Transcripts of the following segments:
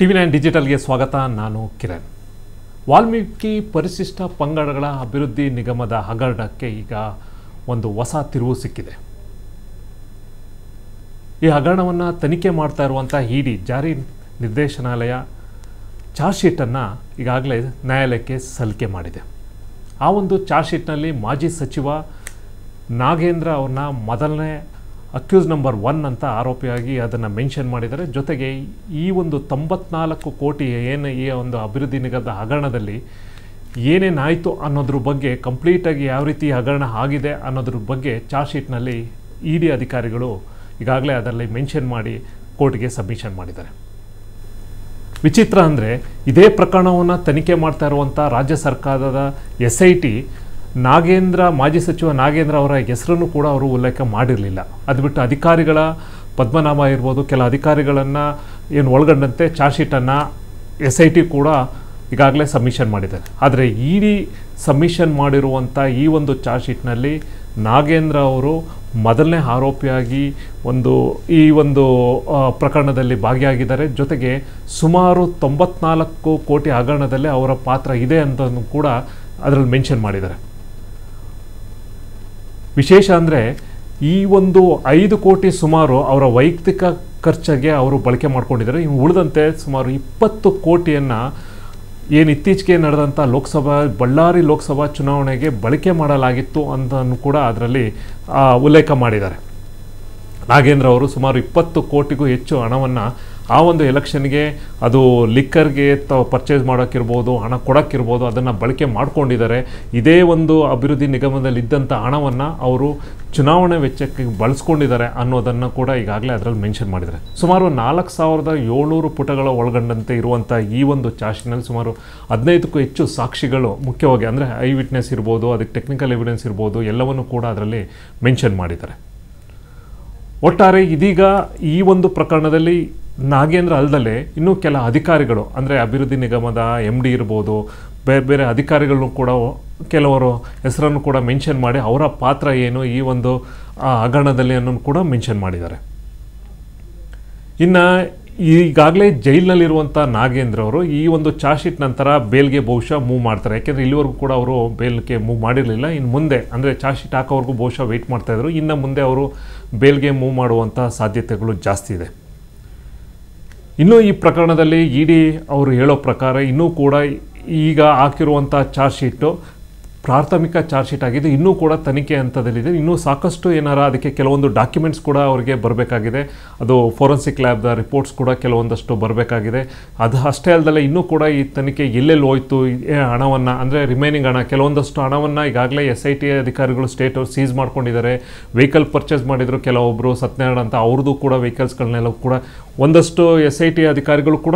TV9 ಡಿಜಿಟಲ್ಗೆ ಸ್ವಾಗತ. ನಾನು ಕಿರಣ್. ವಾಲ್ಮೀಕಿ ಪರಿಶಿಷ್ಟ ಪಂಗಡಗಳ ಅಭಿವೃದ್ಧಿ ನಿಗಮದ ಹಗರಣಕ್ಕೆ ಈಗ ಒಂದು ಹೊಸ ತಿರುವು ಸಿಕ್ಕಿದೆ. ಈ ಹಗರಣವನ್ನು ತನಿಖೆ ಮಾಡ್ತಾ ಇರುವಂಥ ಇಡಿ ಜಾರಿ ನಿರ್ದೇಶನಾಲಯ ಚಾರ್ಜ್ ಶೀಟನ್ನು ಈಗಾಗಲೇ ನ್ಯಾಯಾಲಯಕ್ಕೆ ಸಲ್ಲಿಕೆ ಮಾಡಿದೆ. ಆ ಒಂದು ಚಾರ್ಜ್ ಶೀಟ್ನಲ್ಲಿ ಮಾಜಿ ಸಚಿವ ನಾಗೇಂದ್ರ ಅವ್ರನ್ನ ಮೊದಲನೇ ಅಕ್ಯೂಸ್ ನಂಬರ್ 1 ಅಂತ ಆರೋಪಿಯಾಗಿ ಅದನ್ನು ಮೆನ್ಷನ್ ಮಾಡಿದ್ದಾರೆ. ಜೊತೆಗೆ ಈ ಒಂದು 94 ಕೋಟಿ ಏನು ಈ ಒಂದು ಅಭಿವೃದ್ಧಿ ನಿಗಮದ ಹಗರಣದಲ್ಲಿ ಏನೇನಾಯಿತು ಅನ್ನೋದ್ರ ಬಗ್ಗೆ ಕಂಪ್ಲೀಟಾಗಿ ಯಾವ ರೀತಿ ಹಗರಣ ಆಗಿದೆ ಅನ್ನೋದ್ರ ಬಗ್ಗೆ ಚಾರ್ಜ್ ಶೀಟ್ನಲ್ಲಿ ಇಡಿ ಅಧಿಕಾರಿಗಳು ಈಗಾಗಲೇ ಅದರಲ್ಲಿ ಮೆನ್ಷನ್ ಮಾಡಿ ಕೋರ್ಟ್ಗೆ ಸಬ್ಮಿಷನ್ ಮಾಡಿದ್ದಾರೆ. ವಿಚಿತ್ರ ಅಂದರೆ ಇದೇ ಪ್ರಕರಣವನ್ನು ತನಿಖೆ ಮಾಡ್ತಾ ಇರುವಂಥ ರಾಜ್ಯ ಸರ್ಕಾರದ SIT ನಾಗೇಂದ್ರ ಮಾಜಿ ಸಚಿವ ನಾಗೇಂದ್ರ ಅವರ ಹೆಸರನ್ನು ಕೂಡ ಅವರು ಉಲ್ಲೇಖ ಮಾಡಿರಲಿಲ್ಲ. ಅದು ಬಿಟ್ಟು ಅಧಿಕಾರಿಗಳ ಪದ್ಮನಾಭ ಇರ್ಬೋದು, ಕೆಲ ಅಧಿಕಾರಿಗಳನ್ನು ಏನು ಒಳಗೊಂಡಂತೆ ಚಾರ್ಜ್ ಶೀಟನ್ನು SIT ಕೂಡ ಈಗಾಗಲೇ ಸಬ್ಮಿಷನ್ ಮಾಡಿದ್ದಾರೆ. ಆದರೆ ಇಡಿ ಸಬ್ಮಿಷನ್ ಮಾಡಿರುವಂಥ ಈ ಒಂದು ಚಾರ್ಜ್ ಶೀಟ್ನಲ್ಲಿ ನಾಗೇಂದ್ರ ಅವರು ಮೊದಲನೇ ಆರೋಪಿಯಾಗಿ ಈ ಒಂದು ಪ್ರಕರಣದಲ್ಲಿ ಭಾಗಿಯಾಗಿದ್ದಾರೆ. ಜೊತೆಗೆ ಸುಮಾರು 94 ಕೋಟಿ ಹಗರಣದಲ್ಲಿ ಅವರ ಪಾತ್ರ ಇದೆ ಅಂತ ಕೂಡ ಅದರಲ್ಲಿ ಮೆನ್ಷನ್ ಮಾಡಿದ್ದಾರೆ. ವಿಶೇಷ ಅಂದರೆ ಈ ಒಂದು 5 ಕೋಟಿ ಸುಮಾರು ಅವರ ವೈಯಕ್ತಿಕ ಖರ್ಚಿಗೆ ಅವರು ಬಳಕೆ ಮಾಡ್ಕೊಂಡಿದ್ದಾರೆ. ಇನ್ನು ಉಳಿದಂತೆ ಸುಮಾರು 20 ಕೋಟಿಯನ್ನು ಏನು ಇತ್ತೀಚೆಗೆ ನಡೆದಂಥ ಬಳ್ಳಾರಿ ಲೋಕಸಭಾ ಚುನಾವಣೆಗೆ ಬಳಕೆ ಮಾಡಲಾಗಿತ್ತು ಅಂತಲೂ ಕೂಡ ಅದರಲ್ಲಿ ಉಲ್ಲೇಖ ಮಾಡಿದ್ದಾರೆ. ನಾಗೇಂದ್ರ ಅವರು ಸುಮಾರು 20 ಕೋಟಿಗೂ ಹೆಚ್ಚು ಹಣವನ್ನು ಆ ಒಂದು ಎಲೆಕ್ಷನ್ಗೆ ಅದು ಲಿಕ್ಕರ್ಗೆ ಪರ್ಚೇಸ್ ಮಾಡೋಕ್ಕಿರ್ಬೋದು, ಹಣ ಕೊಡೋಕ್ಕಿರ್ಬೋದು, ಅದನ್ನು ಬಳಕೆ ಮಾಡ್ಕೊಂಡಿದ್ದಾರೆ. ಇದೇ ಒಂದು ಅಭಿವೃದ್ಧಿ ನಿಗಮದಲ್ಲಿ ಇದ್ದಂಥ ಹಣವನ್ನು ಅವರು ಚುನಾವಣೆ ವೆಚ್ಚಕ್ಕೆ ಬಳಸ್ಕೊಂಡಿದ್ದಾರೆ ಅನ್ನೋದನ್ನು ಕೂಡ ಈಗಾಗಲೇ ಅದರಲ್ಲಿ ಮೆನ್ಷನ್ ಮಾಡಿದ್ದಾರೆ. ಸುಮಾರು 4700 ಪುಟಗಳ ಒಳಗೊಂಡಂತೆ ಇರುವಂಥ ಈ ಒಂದು ಚಾರ್ಜ್ನಲ್ಲಿ ಸುಮಾರು 15ಕ್ಕೂ ಹೆಚ್ಚು ಸಾಕ್ಷಿಗಳು ಮುಖ್ಯವಾಗಿ ಅಂದರೆ ಐ ವಿಟ್ನೆಸ್ ಇರ್ಬೋದು, ಅದಕ್ಕೆ ಟೆಕ್ನಿಕಲ್ ಎವಿಡೆನ್ಸ್ ಇರ್ಬೋದು, ಎಲ್ಲವನ್ನೂ ಕೂಡ ಅದರಲ್ಲಿ ಮೆನ್ಷನ್ ಮಾಡಿದ್ದಾರೆ. ಒಟ್ಟಾರೆ ಇದೀಗ ಈ ಒಂದು ಪ್ರಕರಣದಲ್ಲಿ ನಾಗೇಂದ್ರ ಅಲ್ಲದಲ್ಲೇ ಇನ್ನೂ ಕೆಲ ಅಧಿಕಾರಿಗಳು ಅಂದರೆ ಅಭಿವೃದ್ಧಿ ನಿಗಮದ MD ಇರ್ಬೋದು, ಬೇರೆ ಬೇರೆ ಅಧಿಕಾರಿಗಳನ್ನು ಕೂಡ ಕೆಲವರು ಹೆಸರನ್ನು ಕೂಡ ಮೆನ್ಷನ್ ಮಾಡಿ ಅವರ ಪಾತ್ರ ಏನು ಈ ಒಂದು ಹಗರಣದಲ್ಲಿ ಅನ್ನೋದು ಕೂಡ ಮೆನ್ಷನ್ ಮಾಡಿದ್ದಾರೆ. ಇನ್ನು ಈಗಾಗಲೇ ಜೈಲಿನಲ್ಲಿರುವಂಥ ನಾಗೇಂದ್ರ ಅವರು ಈ ಒಂದು ಚಾರ್ಜ್ ಶೀಟ್ ನಂತರ ಬೇಲ್ಗೆ ಬಹುಶಃ ಮೂವ್ ಮಾಡ್ತಾರೆ. ಯಾಕೆಂದರೆ ಇಲ್ಲಿವರೆಗೂ ಕೂಡ ಅವರು ಬೇಲ್ಗೆ ಮೂವ್ ಮಾಡಿರಲಿಲ್ಲ. ಇನ್ನು ಮುಂದೆ ಅಂದರೆ ಚಾರ್ಜ್ ಶೀಟ್ ಹಾಕೋವರೆಗೂ ಬಹುಶಃ ವೆಯ್ಟ್ ಮಾಡ್ತಾಯಿದ್ರು. ಇನ್ನು ಮುಂದೆ ಅವರು ಬೇಲ್ಗೆ ಮೂವ್ ಮಾಡುವಂಥ ಸಾಧ್ಯತೆಗಳು ಜಾಸ್ತಿ ಇದೆ. ಇನ್ನೂ ಈ ಪ್ರಕರಣದಲ್ಲಿ ಇಡಿ ಅವರು ಹೇಳೋ ಪ್ರಕಾರ ಇನ್ನೂ ಕೂಡ ಈಗ ಹಾಕಿರುವಂಥ ಚಾರ್ಜ್ ಶೀಟು ಪ್ರಾಥಮಿಕ ಚಾರ್ಜ್ ಶೀಟ್ ಆಗಿದೆ, ಇನ್ನೂ ಕೂಡ ತನಿಖೆ ಹಂತದಲ್ಲಿದೆ. ಇನ್ನೂ ಸಾಕಷ್ಟು ಅದಕ್ಕೆ ಕೆಲವೊಂದು ಡಾಕ್ಯುಮೆಂಟ್ಸ್ ಕೂಡ ಅವರಿಗೆ ಬರಬೇಕಾಗಿದೆ. ಅದು ಫೋರೆನ್ಸಿಕ್ ಲ್ಯಾಬ್ದ ರಿಪೋರ್ಟ್ಸ್ ಕೂಡ ಕೆಲವೊಂದಷ್ಟು ಬರಬೇಕಾಗಿದೆ. ಅದು ಅಷ್ಟೇ ಅಲ್ಲದೆ ಇನ್ನೂ ಕೂಡ ಈ ತನಿಖೆ ಎಲ್ಲೆಲ್ಲಿ ಹೋಯ್ತು ಹಣವನ್ನು ಅಂದರೆ ರಿಮೈನಿಂಗ್ ಹಣ ಕೆಲವೊಂದಷ್ಟು ಹಣವನ್ನು ಈಗಾಗಲೇ SIT ಅಧಿಕಾರಿಗಳು ಸ್ಟೇಟ್ ಅವರು ಸೀಸ್ ಮಾಡ್ಕೊಂಡಿದ್ದಾರೆ. ವೆಹಿಕಲ್ ಪರ್ಚೇಸ್ ಮಾಡಿದರು ಕೆಲವೊಬ್ಬರು ಸತ್ಯನಾರಾಯಣ ಅಂತ, ಅವ್ರದ್ದು ಕೂಡ ವೆಹಿಕಲ್ಸ್ಗಳನ್ನೆಲ್ಲ ಕೂಡ ಒಂದಷ್ಟು SIT ಅಧಿಕಾರಿಗಳು ಕೂಡ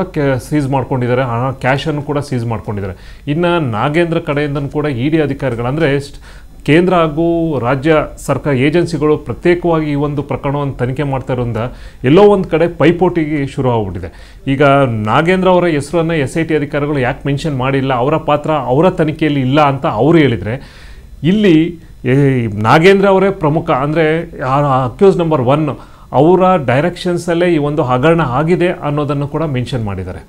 ಸೀಸ್ ಮಾಡ್ಕೊಂಡಿದ್ದಾರೆ. ಹಣ ಕ್ಯಾಶನ್ನು ಕೂಡ ಸೀಸ್ ಮಾಡ್ಕೊಂಡಿದ್ದಾರೆ. ಇನ್ನು ನಾಗೇಂದ್ರ ಕಡೆಯಿಂದನೂ ಕೂಡ ಇಡಿ ಅಧಿಕಾರಿಗಳು ಅಂದರೆ ಕೇಂದ್ರ ಹಾಗೂ ರಾಜ್ಯ ಸರ್ಕಾರ ಏಜೆನ್ಸಿಗಳು ಪ್ರತ್ಯೇಕವಾಗಿ ಈ ಒಂದು ಪ್ರಕರಣವನ್ನು ತನಿಖೆ ಮಾಡ್ತಾ ಇರೋದ್ರಿಂದ ಎಲ್ಲೋ ಒಂದು ಕಡೆ ಪೈಪೋಟಿಗೆ ಶುರು ಆಗ್ಬಿಟ್ಟಿದೆ. ಈಗ ನಾಗೇಂದ್ರ ಅವರ ಹೆಸರನ್ನು SIT ಅಧಿಕಾರಿಗಳು ಯಾಕೆ ಮೆನ್ಷನ್ ಮಾಡಿಲ್ಲ, ಅವರ ಪಾತ್ರ ಅವರ ತನಿಖೆಯಲ್ಲಿ ಇಲ್ಲ ಅಂತ ಅವರು ಹೇಳಿದರೆ, ಇಲ್ಲಿ ನಾಗೇಂದ್ರ ಅವರೇ ಪ್ರಮುಖ ಅಂದರೆ ಅಕ್ಯೂಸ್ ನಂಬರ್ 1 ಅವರ ಡೈರೆಕ್ಷನ್ಸಲ್ಲೇ ಈ ಒಂದು ಹಗರಣ ಆಗಿದೆ ಅನ್ನೋದನ್ನು ಕೂಡ ಮೆನ್ಷನ್ ಮಾಡಿದ್ದಾರೆ.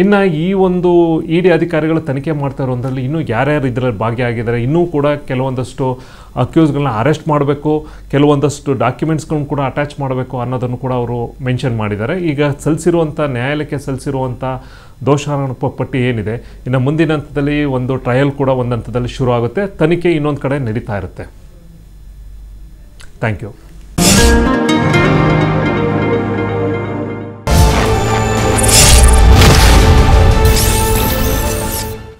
ಇನ್ನು ಈ ಒಂದು ಇಡಿ ಅಧಿಕಾರಿಗಳು ತನಿಖೆ ಮಾಡ್ತಾ ಇರೋದ್ರಲ್ಲಿ ಇನ್ನೂ ಯಾರ್ಯಾರು ಇದರಲ್ಲಿ ಭಾಗಿಯಾಗಿದ್ದಾರೆ, ಇನ್ನೂ ಕೂಡ ಕೆಲವೊಂದಷ್ಟು ಅಕ್ಯೂಸ್ಗಳನ್ನ ಅರೆಸ್ಟ್ ಮಾಡಬೇಕು, ಕೆಲವೊಂದಷ್ಟು ಡಾಕ್ಯುಮೆಂಟ್ಸ್ಗಳನ್ನ ಕೂಡ ಅಟ್ಯಾಚ್ ಮಾಡಬೇಕು ಅನ್ನೋದನ್ನು ಕೂಡ ಅವರು ಮೆನ್ಷನ್ ಮಾಡಿದ್ದಾರೆ. ಈಗ ನ್ಯಾಯಾಲಯಕ್ಕೆ ಸಲ್ಲಿಸಿರುವಂಥ ದೋಷಾರೋಪ ಪಟ್ಟಿ ಏನಿದೆ, ಇನ್ನು ಮುಂದಿನ ಹಂತದಲ್ಲಿ ಒಂದು ಟ್ರಯಲ್ ಕೂಡ ಒಂದು ಹಂತದಲ್ಲಿ ಶುರು ಆಗುತ್ತೆ, ತನಿಖೆ ಇನ್ನೊಂದು ಕಡೆ ನಡೀತಾ ಇರುತ್ತೆ. Thank you.